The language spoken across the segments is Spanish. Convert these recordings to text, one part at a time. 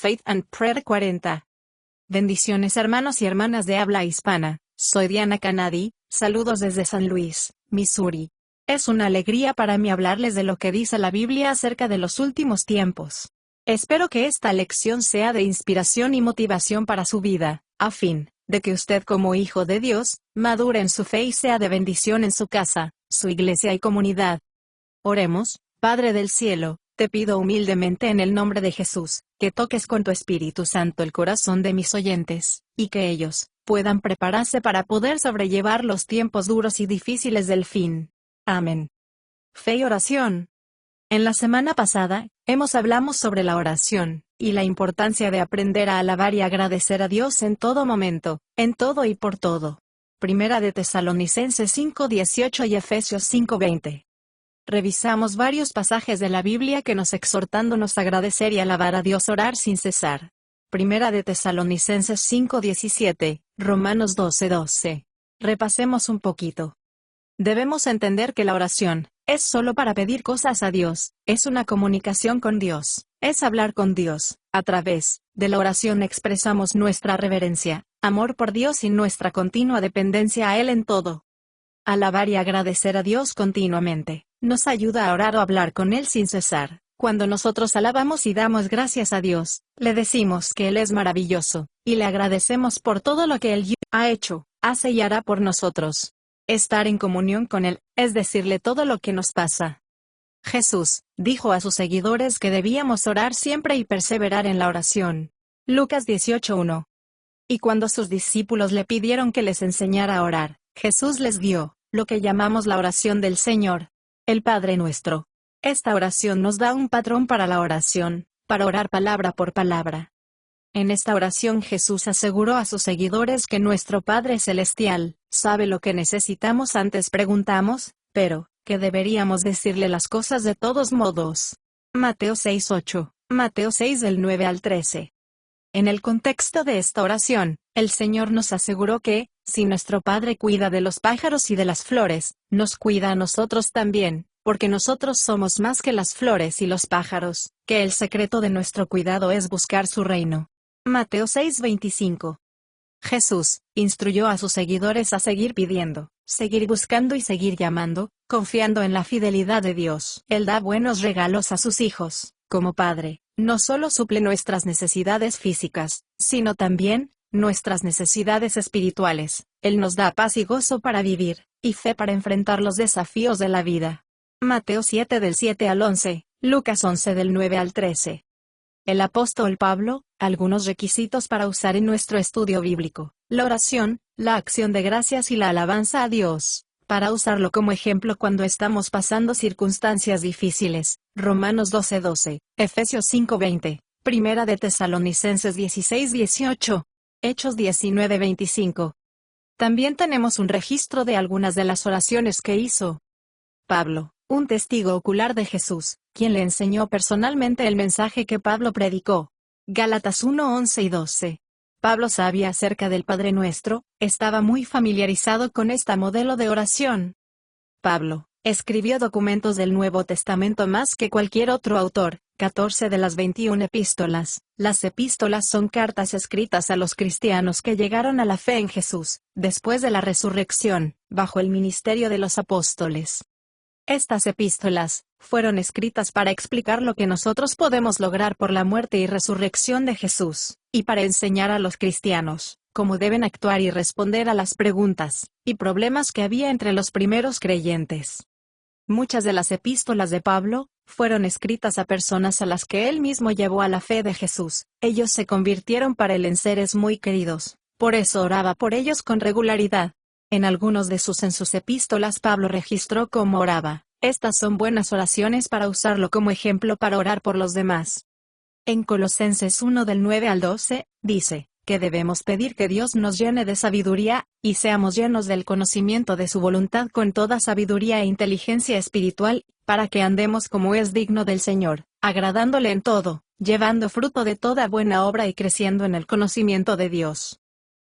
Faith and Prayer 40. Bendiciones hermanos y hermanas de habla hispana, soy Diana Canadi, saludos desde San Luis, Missouri. Es una alegría para mí hablarles de lo que dice la Biblia acerca de los últimos tiempos. Espero que esta lección sea de inspiración y motivación para su vida, a fin de que usted como hijo de Dios, madure en su fe y sea de bendición en su casa, su iglesia y comunidad. Oremos. Padre del cielo, te pido humildemente en el nombre de Jesús, que toques con tu Espíritu Santo el corazón de mis oyentes, y que ellos puedan prepararse para poder sobrellevar los tiempos duros y difíciles del fin. Amén. Fe y oración. En la semana pasada, hablamos sobre la oración, y la importancia de aprender a alabar y agradecer a Dios en todo momento, en todo y por todo. Primera de Tesalonicenses 5:18 y Efesios 5:20. Revisamos varios pasajes de la Biblia que nos exhortándonos a agradecer y alabar a Dios, orar sin cesar. Primera de Tesalonicenses 5:17, Romanos 12:12. Repasemos un poquito. Debemos entender que la oración es solo para pedir cosas a Dios, es una comunicación con Dios, es hablar con Dios. A través de la oración expresamos nuestra reverencia, amor por Dios y nuestra continua dependencia a Él en todo. Alabar y agradecer a Dios continuamente nos ayuda a orar o hablar con Él sin cesar. Cuando nosotros alabamos y damos gracias a Dios, le decimos que Él es maravilloso, y le agradecemos por todo lo que Él ha hecho, hace y hará por nosotros. Estar en comunión con Él, es decirle todo lo que nos pasa. Jesús dijo a sus seguidores que debíamos orar siempre y perseverar en la oración. Lucas 18:1. Y cuando sus discípulos le pidieron que les enseñara a orar, Jesús les dio lo que llamamos la oración del Señor, el Padre Nuestro. Esta oración nos da un patrón para la oración, para orar palabra por palabra. En esta oración Jesús aseguró a sus seguidores que nuestro Padre Celestial sabe lo que necesitamos antes preguntamos, pero que deberíamos decirle las cosas de todos modos. Mateo 6:8, Mateo 6 del 9 al 13. En el contexto de esta oración, el Señor nos aseguró que, si nuestro Padre cuida de los pájaros y de las flores, nos cuida a nosotros también, porque nosotros somos más que las flores y los pájaros, que el secreto de nuestro cuidado es buscar su reino. Mateo 6:25. Jesús instruyó a sus seguidores a seguir pidiendo, seguir buscando y seguir llamando, confiando en la fidelidad de Dios. Él da buenos regalos a sus hijos. Como Padre, no solo suple nuestras necesidades físicas, sino también nuestras necesidades espirituales. Él nos da paz y gozo para vivir, y fe para enfrentar los desafíos de la vida. Mateo 7 del 7 al 11, Lucas 11 del 9 al 13. El apóstol Pablo, algunos requisitos para usar en nuestro estudio bíblico: la oración, la acción de gracias y la alabanza a Dios, para usarlo como ejemplo cuando estamos pasando circunstancias difíciles. Romanos 12:12, Efesios 5:20, Primera de Tesalonicenses 16:18, Hechos 19:25. También tenemos un registro de algunas de las oraciones que hizo Pablo, un testigo ocular de Jesús, quien le enseñó personalmente el mensaje que Pablo predicó. Gálatas 1:11 y 12. Pablo sabía acerca del Padre Nuestro, estaba muy familiarizado con este modelo de oración. Pablo escribió documentos del Nuevo Testamento más que cualquier otro autor, 14 de las 21 epístolas. Las epístolas son cartas escritas a los cristianos que llegaron a la fe en Jesús, después de la resurrección, bajo el ministerio de los apóstoles. Estas epístolas fueron escritas para explicar lo que nosotros podemos lograr por la muerte y resurrección de Jesús, y para enseñar a los cristianos cómo deben actuar y responder a las preguntas y problemas que había entre los primeros creyentes. Muchas de las epístolas de Pablo fueron escritas a personas a las que él mismo llevó a la fe de Jesús. Ellos se convirtieron para él en seres muy queridos, por eso oraba por ellos con regularidad. En algunos de sus epístolas Pablo registró cómo oraba. Estas son buenas oraciones para usarlo como ejemplo para orar por los demás. En Colosenses 1 del 9 al 12, dice que debemos pedir que Dios nos llene de sabiduría, y seamos llenos del conocimiento de su voluntad con toda sabiduría e inteligencia espiritual, para que andemos como es digno del Señor, agradándole en todo, llevando fruto de toda buena obra y creciendo en el conocimiento de Dios.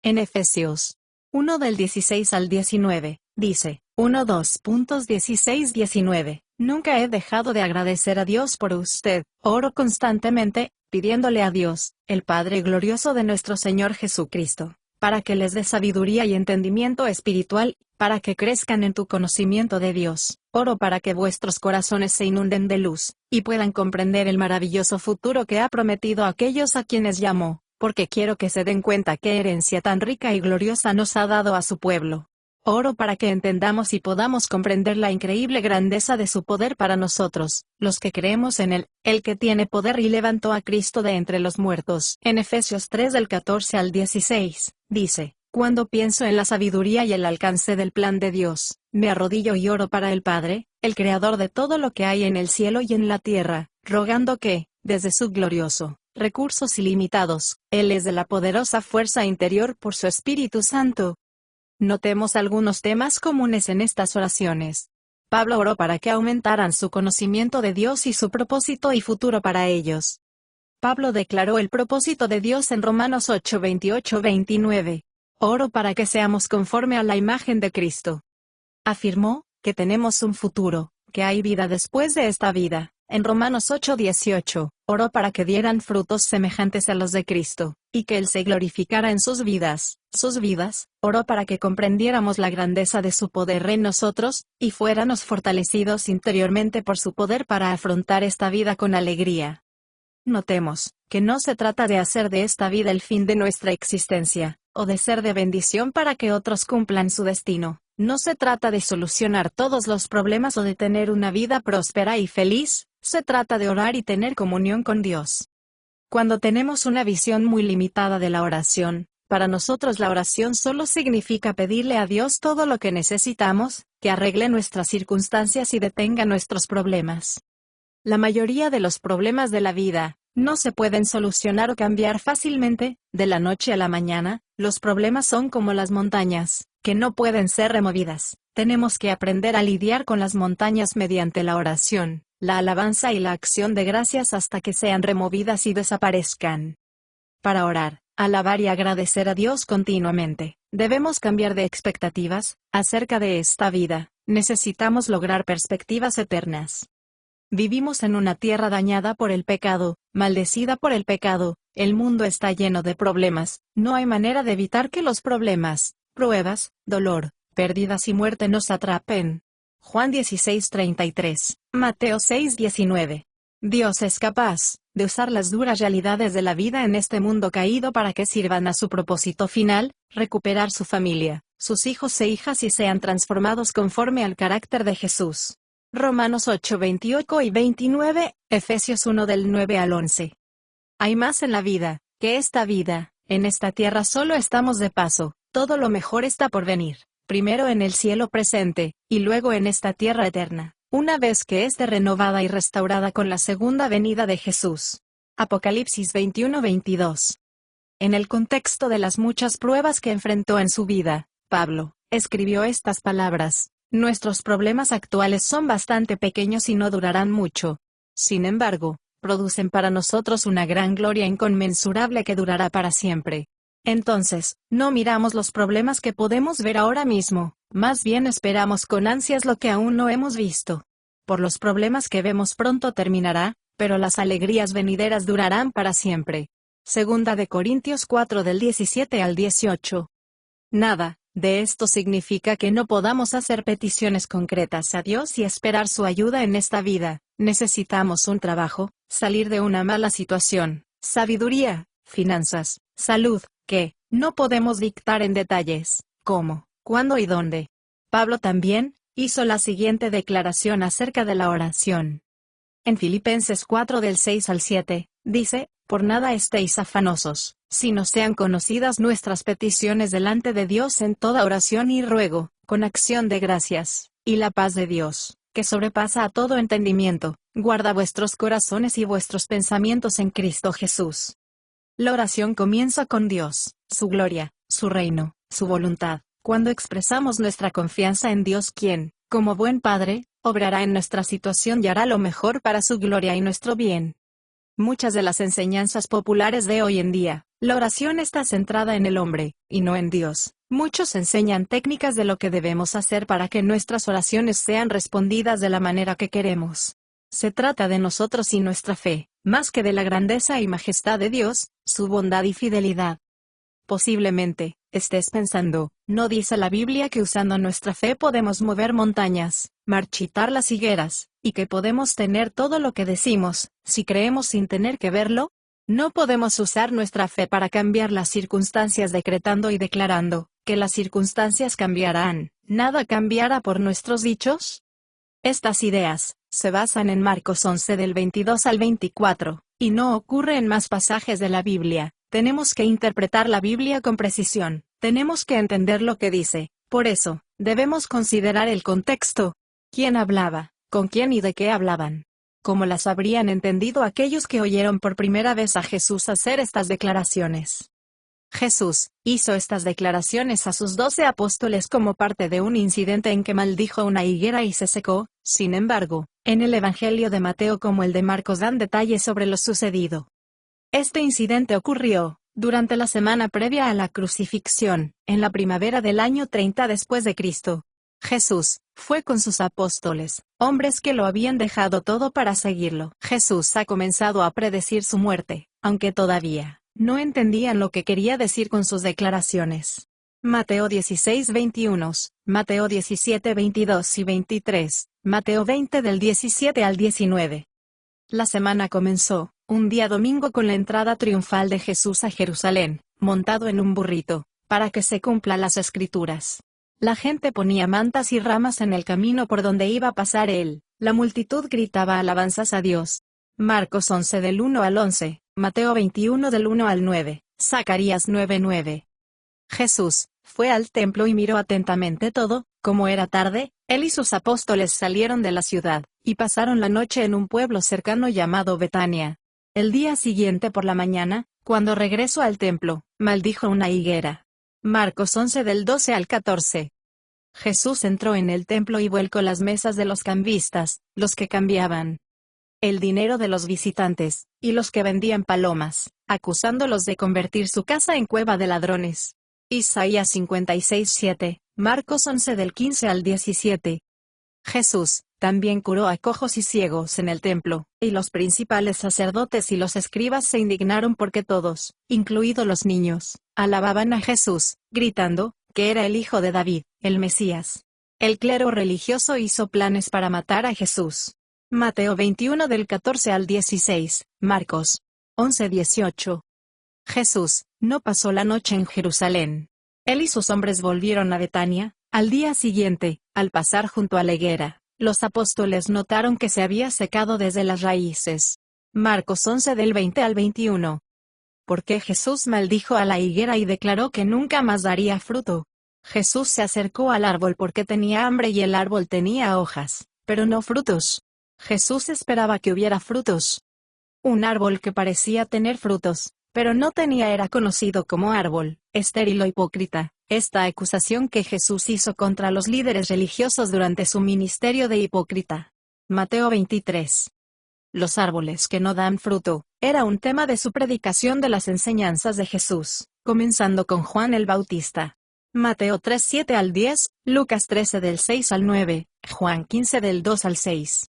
En Efesios 1 del 16 al 19, dice, 1:2.16-19, nunca he dejado de agradecer a Dios por usted, oro constantemente, pidiéndole a Dios, el Padre glorioso de nuestro Señor Jesucristo, para que les dé sabiduría y entendimiento espiritual, para que crezcan en tu conocimiento de Dios. Oro para que vuestros corazones se inunden de luz, y puedan comprender el maravilloso futuro que ha prometido a aquellos a quienes llamó, porque quiero que se den cuenta qué herencia tan rica y gloriosa nos ha dado a su pueblo. Oro para que entendamos y podamos comprender la increíble grandeza de su poder para nosotros, los que creemos en Él, el que tiene poder y levantó a Cristo de entre los muertos. En Efesios 3 del 14 al 16, dice: Cuando pienso en la sabiduría y el alcance del plan de Dios, me arrodillo y oro para el Padre, el Creador de todo lo que hay en el cielo y en la tierra, rogando que, desde su glorioso recursos ilimitados, Él les dé la poderosa fuerza interior por su Espíritu Santo. Notemos algunos temas comunes en estas oraciones. Pablo oró para que aumentaran su conocimiento de Dios y su propósito y futuro para ellos. Pablo declaró el propósito de Dios en Romanos 8:28-29. Oro para que seamos conforme a la imagen de Cristo. Afirmó que tenemos un futuro, que hay vida después de esta vida. En Romanos 8:18, oró para que dieran frutos semejantes a los de Cristo, y que Él se glorificara en sus vidas. Oró para que comprendiéramos la grandeza de su poder en nosotros, y fuéramos fortalecidos interiormente por su poder para afrontar esta vida con alegría. Notemos, que no se trata de hacer de esta vida el fin de nuestra existencia, o de ser de bendición para que otros cumplan su destino. No se trata de solucionar todos los problemas o de tener una vida próspera y feliz, se trata de orar y tener comunión con Dios. Cuando tenemos una visión muy limitada de la oración, para nosotros la oración solo significa pedirle a Dios todo lo que necesitamos, que arregle nuestras circunstancias y detenga nuestros problemas. La mayoría de los problemas de la vida no se pueden solucionar o cambiar fácilmente, de la noche a la mañana. Los problemas son como las montañas, que no pueden ser removidas. Tenemos que aprender a lidiar con las montañas mediante la oración, la alabanza y la acción de gracias hasta que sean removidas y desaparezcan. Para orar, alabar y agradecer a Dios continuamente, debemos cambiar de expectativas acerca de esta vida. Necesitamos lograr perspectivas eternas. Vivimos en una tierra dañada por el pecado, maldecida por el pecado. El mundo está lleno de problemas. No hay manera de evitar que los problemas, pruebas, dolor, pérdidas y muerte nos atrapen. Juan 16:33, Mateo 6:19. Dios es capaz de usar las duras realidades de la vida en este mundo caído para que sirvan a su propósito final, recuperar su familia, sus hijos e hijas y sean transformados conforme al carácter de Jesús. Romanos 8:28 y 29, Efesios 1 del 9 al 11. Hay más en la vida que esta vida. En esta tierra solo estamos de paso. Todo lo mejor está por venir, primero en el cielo presente, y luego en esta tierra eterna, una vez que esté renovada y restaurada con la segunda venida de Jesús. Apocalipsis 21:22. En el contexto de las muchas pruebas que enfrentó en su vida, Pablo escribió estas palabras: nuestros problemas actuales son bastante pequeños y no durarán mucho. Sin embargo, producen para nosotros una gran gloria inconmensurable que durará para siempre. Entonces, no miramos los problemas que podemos ver ahora mismo, más bien esperamos con ansias lo que aún no hemos visto. Por los problemas que vemos pronto terminará, pero las alegrías venideras durarán para siempre. Segunda de Corintios 4 del 17 al 18. Nada de esto significa que no podamos hacer peticiones concretas a Dios y esperar su ayuda en esta vida. Necesitamos un trabajo, salir de una mala situación, sabiduría, finanzas, salud, que no podemos dictar en detalles, cómo, cuándo y dónde. Pablo también hizo la siguiente declaración acerca de la oración. En Filipenses 4 del 6 al 7, dice: por nada estéis afanosos, sino sean conocidas nuestras peticiones delante de Dios en toda oración y ruego, con acción de gracias, y la paz de Dios, que sobrepasa a todo entendimiento, guarda vuestros corazones y vuestros pensamientos en Cristo Jesús. La oración comienza con Dios, su gloria, su reino, su voluntad. Cuando expresamos nuestra confianza en Dios, quien, como buen Padre, obrará en nuestra situación y hará lo mejor para su gloria y nuestro bien. Muchas de las enseñanzas populares de hoy en día, la oración está centrada en el hombre, y no en Dios. Muchos enseñan técnicas de lo que debemos hacer para que nuestras oraciones sean respondidas de la manera que queremos. Se trata de nosotros y nuestra fe, más que de la grandeza y majestad de Dios, su bondad y fidelidad. Posiblemente, estés pensando, ¿no dice la Biblia que usando nuestra fe podemos mover montañas, marchitar las higueras, y que podemos tener todo lo que decimos, si creemos sin tener que verlo? ¿No podemos usar nuestra fe para cambiar las circunstancias decretando y declarando que las circunstancias cambiarán, nada cambiará por nuestros dichos? Estas ideas se basan en Marcos 11 del 22 al 24, y no ocurre en más pasajes de la Biblia. Tenemos que interpretar la Biblia con precisión, tenemos que entender lo que dice, por eso, debemos considerar el contexto. ¿Quién hablaba? ¿Con quién y de qué hablaban? ¿Cómo las habrían entendido aquellos que oyeron por primera vez a Jesús hacer estas declaraciones? Jesús hizo estas declaraciones a sus 12 apóstoles como parte de un incidente en que maldijo una higuera y se secó. Sin embargo, en el Evangelio de Mateo como el de Marcos dan detalles sobre lo sucedido. Este incidente ocurrió durante la semana previa a la crucifixión, en la primavera del año 30 después de Cristo. Jesús fue con sus apóstoles, hombres que lo habían dejado todo para seguirlo. Jesús ha comenzado a predecir su muerte, aunque todavía no entendían lo que quería decir con sus declaraciones. Mateo 16:21, Mateo 17:22 y 23, Mateo 20 del 17 al 19. La semana comenzó un día domingo con la entrada triunfal de Jesús a Jerusalén, montado en un burrito, para que se cumplan las Escrituras. La gente ponía mantas y ramas en el camino por donde iba a pasar él. La multitud gritaba alabanzas a Dios. Marcos 11 del 1 al 11, Mateo 21 del 1 al 9, Zacarías 9:9. Jesús fue al templo y miró atentamente todo. Como era tarde, él y sus apóstoles salieron de la ciudad, y pasaron la noche en un pueblo cercano llamado Betania. El día siguiente por la mañana, cuando regresó al templo, maldijo una higuera. Marcos 11 del 12 al 14. Jesús entró en el templo y volcó las mesas de los cambistas, los que cambiaban el dinero de los visitantes, y los que vendían palomas, acusándolos de convertir su casa en cueva de ladrones. Isaías 56:7, Marcos 11 del 15 al 17. Jesús también curó a cojos y ciegos en el templo, y los principales sacerdotes y los escribas se indignaron porque todos, incluidos los niños, alababan a Jesús, gritando que era el Hijo de David, el Mesías. El clero religioso hizo planes para matar a Jesús. Mateo 21 del 14 al 16, Marcos 11:18. Jesús no pasó la noche en Jerusalén. Él y sus hombres volvieron a Betania. Al día siguiente, al pasar junto a la higuera, los apóstoles notaron que se había secado desde las raíces. Marcos 11 del 20 al 21. Porque Jesús maldijo a la higuera y declaró que nunca más daría fruto. Jesús se acercó al árbol porque tenía hambre y el árbol tenía hojas, pero no frutos. Jesús esperaba que hubiera frutos. Un árbol que parecía tener frutos, pero no tenía era conocido como árbol, estéril o hipócrita. Esta acusación que Jesús hizo contra los líderes religiosos durante su ministerio de hipócrita. Mateo 23. Los árboles que no dan fruto, era un tema de su predicación de las enseñanzas de Jesús, comenzando con Juan el Bautista. Mateo 3:7 al 10, Lucas 13 del 6 al 9, Juan 15 del 2 al 6.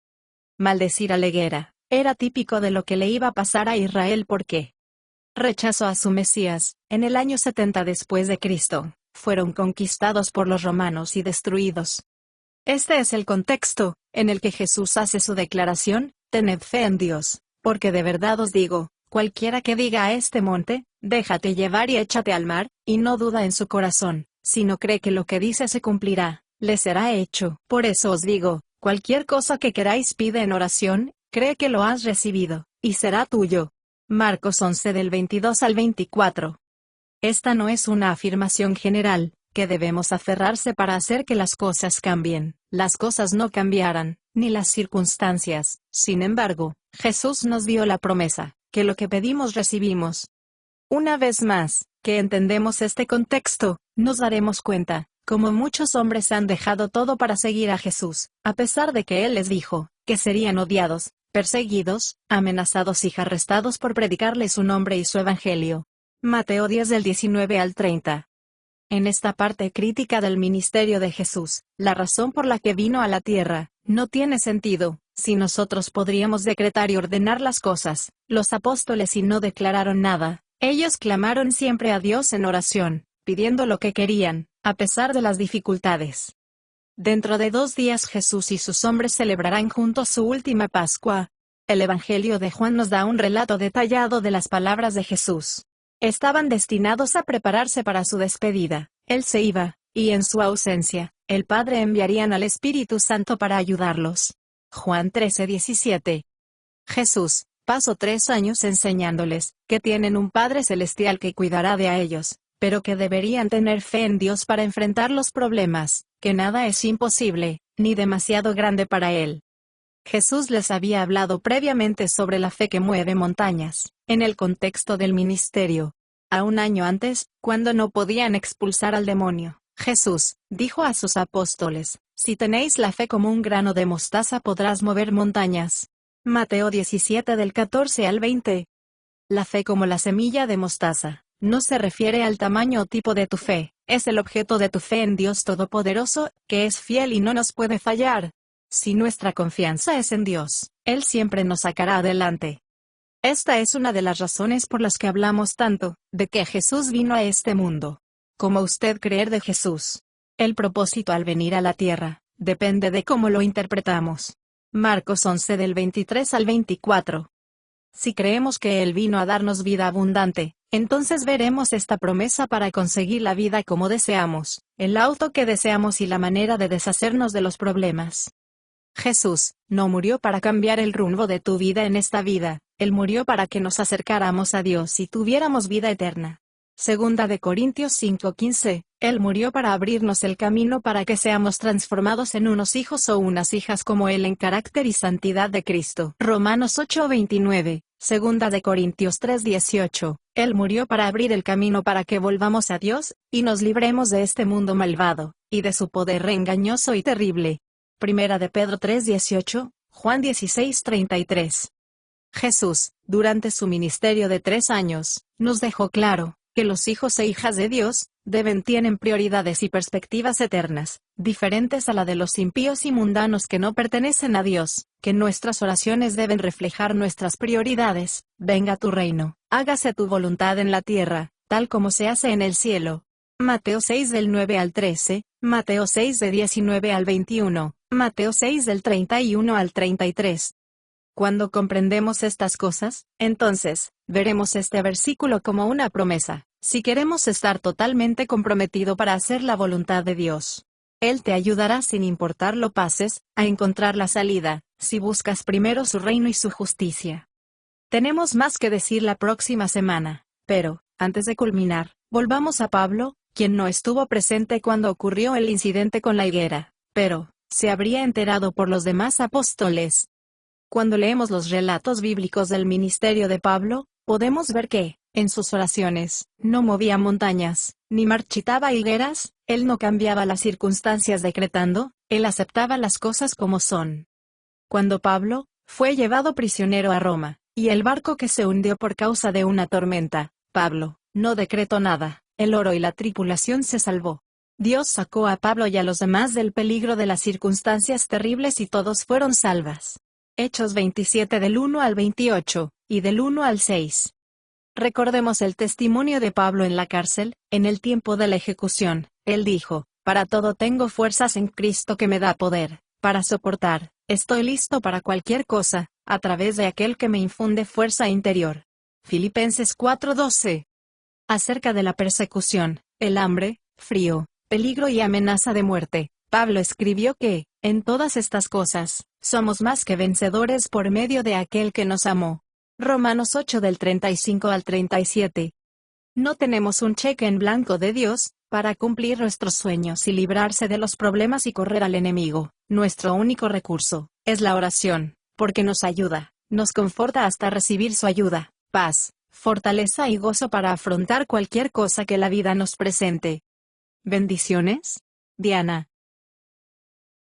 Maldecir a la higuera era típico de lo que le iba a pasar a Israel porque rechazó a su Mesías. En el año 70 después de Cristo, fueron conquistados por los romanos y destruidos. Este es el contexto en el que Jesús hace su declaración: tened fe en Dios, porque de verdad os digo, cualquiera que diga a este monte, déjate llevar y échate al mar, y no duda en su corazón, sino cree que lo que dice se cumplirá, le será hecho. Por eso os digo, cualquier cosa que queráis pide en oración, cree que lo has recibido, y será tuyo. Marcos 11 del 22 al 24. Esta no es una afirmación general, que debemos aferrarse para hacer que las cosas cambien. Las cosas no cambiarán, ni las circunstancias. Sin embargo, Jesús nos dio la promesa, que lo que pedimos recibimos. Una vez más, que entendemos este contexto, nos daremos cuenta, como muchos hombres han dejado todo para seguir a Jesús, a pesar de que Él les dijo, que serían odiados, perseguidos, amenazados y arrestados por predicarles su nombre y su evangelio. Mateo 10 del 19 al 30. En esta parte crítica del ministerio de Jesús, la razón por la que vino a la tierra, no tiene sentido, Si nosotros podríamos decretar y ordenar las cosas, los apóstoles y no declararon nada. Ellos clamaron siempre a Dios en oración, pidiendo lo que querían, a pesar de las dificultades. Dentro de 2 días Jesús y sus hombres celebrarán juntos su última Pascua. El Evangelio de Juan nos da un relato detallado de las palabras de Jesús. Estaban destinados a prepararse para su despedida. Él se iba, y en su ausencia, el Padre enviarían al Espíritu Santo para ayudarlos. Juan 13:17. Jesús pasó 3 años enseñándoles que tienen un Padre Celestial que cuidará de a ellos, pero que deberían tener fe en Dios para enfrentar los problemas, que nada es imposible, ni demasiado grande para Él. Jesús les había hablado previamente sobre la fe que mueve montañas, en el contexto del ministerio. A 1 año antes, cuando no podían expulsar al demonio, Jesús dijo a sus apóstoles: si tenéis la fe como un grano de mostaza podrás mover montañas. Mateo 17 del 14 al 20. La fe como la semilla de mostaza no se refiere al tamaño o tipo de tu fe, es el objeto de tu fe en Dios Todopoderoso, que es fiel y no nos puede fallar. Si nuestra confianza es en Dios, Él siempre nos sacará adelante. Esta es una de las razones por las que hablamos tanto, de que Jesús vino a este mundo. ¿Cómo usted creer de Jesús? El propósito al venir a la tierra, depende de cómo lo interpretamos. Marcos 11 del 23 al 24. Si creemos que Él vino a darnos vida abundante, entonces veremos esta promesa para conseguir la vida como deseamos, el auto que deseamos y la manera de deshacernos de los problemas. Jesús no murió para cambiar el rumbo de tu vida en esta vida, Él murió para que nos acercáramos a Dios y tuviéramos vida eterna. Segunda de Corintios 5:15, Él murió para abrirnos el camino para que seamos transformados en unos hijos o unas hijas como Él en carácter y santidad de Cristo. Romanos 8:29, Segunda de Corintios 3:18, Él murió para abrir el camino para que volvamos a Dios, y nos libremos de este mundo malvado, y de su poder engañoso y terrible. Primera de Pedro 3:18, Juan 16:33. Jesús, durante su ministerio de 3 años, nos dejó claro que los hijos e hijas de Dios tienen prioridades y perspectivas eternas, diferentes a la de los impíos y mundanos que no pertenecen a Dios, que nuestras oraciones deben reflejar nuestras prioridades. Venga tu reino, hágase tu voluntad en la tierra, tal como se hace en el cielo. Mateo 6 del 9 al 13, Mateo 6 de 19 al 21, Mateo 6 del 31 al 33. Cuando comprendemos estas cosas, entonces, veremos este versículo como una promesa. Si queremos estar totalmente comprometido para hacer la voluntad de Dios, Él te ayudará sin importar lo pases, a encontrar la salida, si buscas primero su reino y su justicia. Tenemos más que decir la próxima semana, pero, antes de culminar, volvamos a Pablo, quien no estuvo presente cuando ocurrió el incidente con la higuera, pero se habría enterado por los demás apóstoles. Cuando leemos los relatos bíblicos del ministerio de Pablo, podemos ver que, en sus oraciones, no movía montañas, ni marchitaba higueras, él no cambiaba las circunstancias decretando, él aceptaba las cosas como son. Cuando Pablo fue llevado prisionero a Roma, y el barco que se hundió por causa de una tormenta, Pablo no decretó nada, el oro y la tripulación se salvó. Dios sacó a Pablo y a los demás del peligro de las circunstancias terribles y todos fueron salvas. Hechos 27 del 1 al 28, y del 1 al 6. Recordemos el testimonio de Pablo en la cárcel. En el tiempo de la ejecución, él dijo: para todo tengo fuerzas en Cristo que me da poder, para soportar, estoy listo para cualquier cosa, a través de aquel que me infunde fuerza interior. Filipenses 4:12. Acerca de la persecución, el hambre, frío, peligro y amenaza de muerte, Pablo escribió que, en todas estas cosas, somos más que vencedores por medio de aquel que nos amó. Romanos 8 del 35 al 37. No tenemos un cheque en blanco de Dios, para cumplir nuestros sueños y librarse de los problemas y correr al enemigo. Nuestro único recurso, es la oración, porque nos ayuda, nos conforta hasta recibir su ayuda, paz, fortaleza y gozo para afrontar cualquier cosa que la vida nos presente. Bendiciones. Diana.